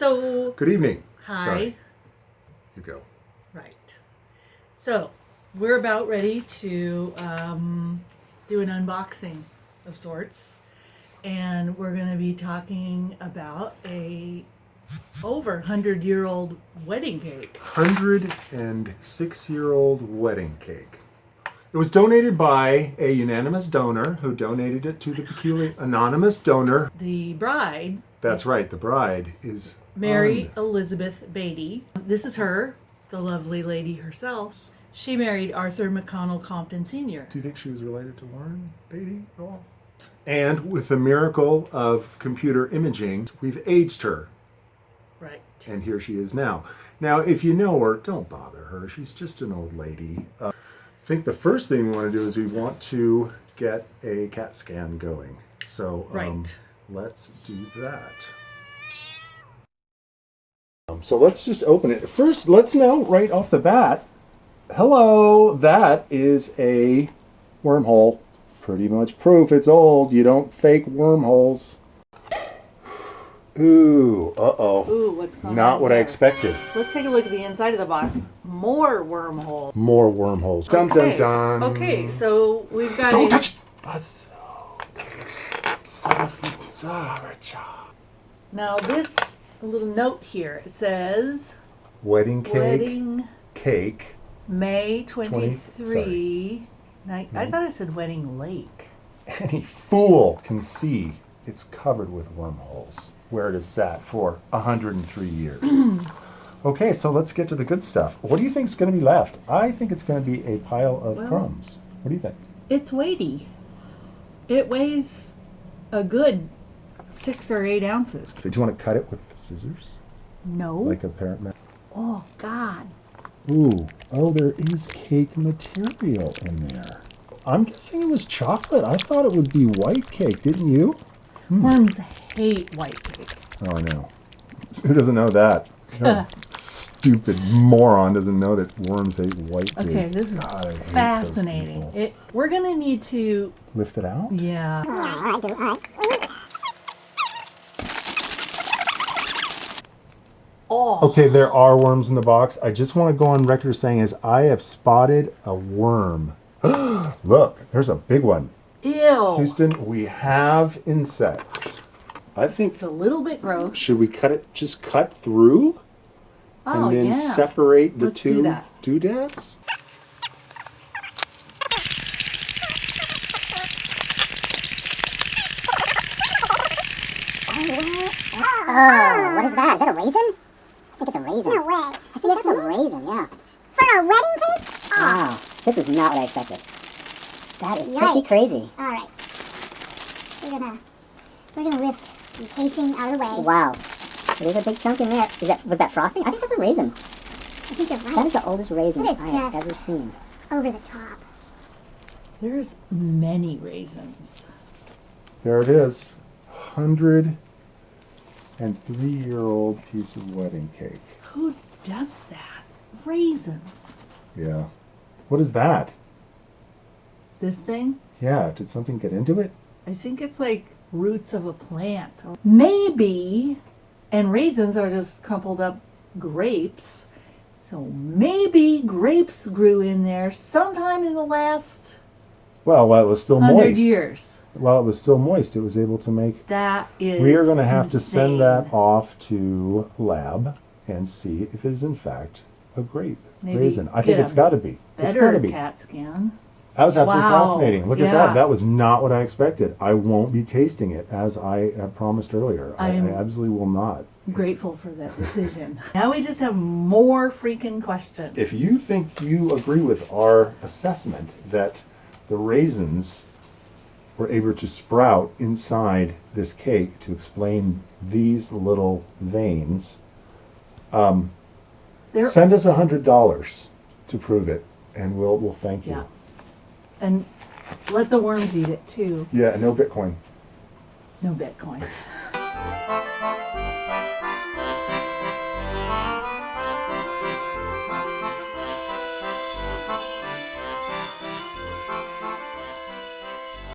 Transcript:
Hello. Good evening. Hi. Sorry. You go. Right. So we're about ready to do an unboxing of sorts, and we're going to be talking about a over 100-year-old wedding cake. 106-year-old wedding cake. It was donated by a unanimous donor who donated it to the Peculiarium. Anonymous donor. The bride. That's right. The bride is Mary Elizabeth Beatty. This is her, the lovely lady herself. She married Arthur McConnell Compton Sr. Do you think she was related to Warren Beatty at all? And with the miracle of computer imaging, we've aged her. Right. And here she is now. Now, if you know her, don't bother her. She's just an old lady. I think the first thing we want to do is we want to get a CAT scan going. So let's do that. So let's just open it. First, let's know right off the bat. Hello, that is a wormhole. Pretty much proof it's old. You don't fake wormholes. Ooh, uh-oh. Ooh, what's going on? Not what I expected. Let's take a look at the inside of the box. More wormhole. More wormholes. Dun, dun, dun. Okay, so we've got Don't touch it! Now this little note here, it says Wedding cake. wedding Cake. May 23. I thought it said wedding lake. Any fool can see it's covered with wormholes where it has sat for 103 years. Okay, so let's get to the good stuff. What do you think is going to be left? I think it's going to be a pile of crumbs. What do you think? It's weighty. It weighs a good 6 or 8 ounces. Do you want to cut it with scissors? No. Like a parent man? Oh, God. Ooh, oh, there is cake material in there. I'm guessing it was chocolate. I thought it would be white cake, didn't you? Worms hate white cake. Oh, I know. Who doesn't know that? No stupid moron doesn't know that worms hate white cake. Okay, this is fascinating. We're going to need to... Lift it out? Yeah. All right. Oh. Okay, there are worms in the box. I just want to go on record saying is I have spotted a worm. Look, there's a big one. Ew. Houston, we have insects. I think... It's a little bit gross. Should we cut it, just cut through? Oh, and then yeah. separate the Let's do two that. doodads? Oh, what is that? Is that a raisin? I think it's a raisin. No way. I think that's a raisin, yeah. For a wedding cake? Oh. Wow, this is not what I expected. That is pretty crazy. All right. We're gonna lift the casing out of the way. Wow. There's a big chunk in there. Was that frosting? I think that's a raisin. I think you're right. That is the oldest raisin I have ever seen. Over the top. There's many raisins. There it is. 103-year-old piece of wedding cake. Who does that? Raisins. Yeah. What is that? This thing? Yeah, did something get into it? I think it's like roots of a plant. Maybe, and raisins are just crumpled up grapes. So maybe grapes grew in there sometime in the last Well, while it was still 100 moist. years. While it was still moist, it was able to make... That is We are going to have to insane. send that off to lab and see if it is in fact a grape raisin. I think it's got to be. It's got to Better be. CAT scan. That was absolutely Wow. fascinating. Look at that. That was not what I expected. I won't be tasting it as I had promised earlier. I absolutely will not. Grateful for that decision. Now we just have more freaking questions. If you think you agree with our assessment that the raisins were able to sprout inside this cake to explain these little veins, send us $100 to prove it, and we'll thank you. Yeah. And let the worms eat it too. Yeah, no Bitcoin. No Bitcoin.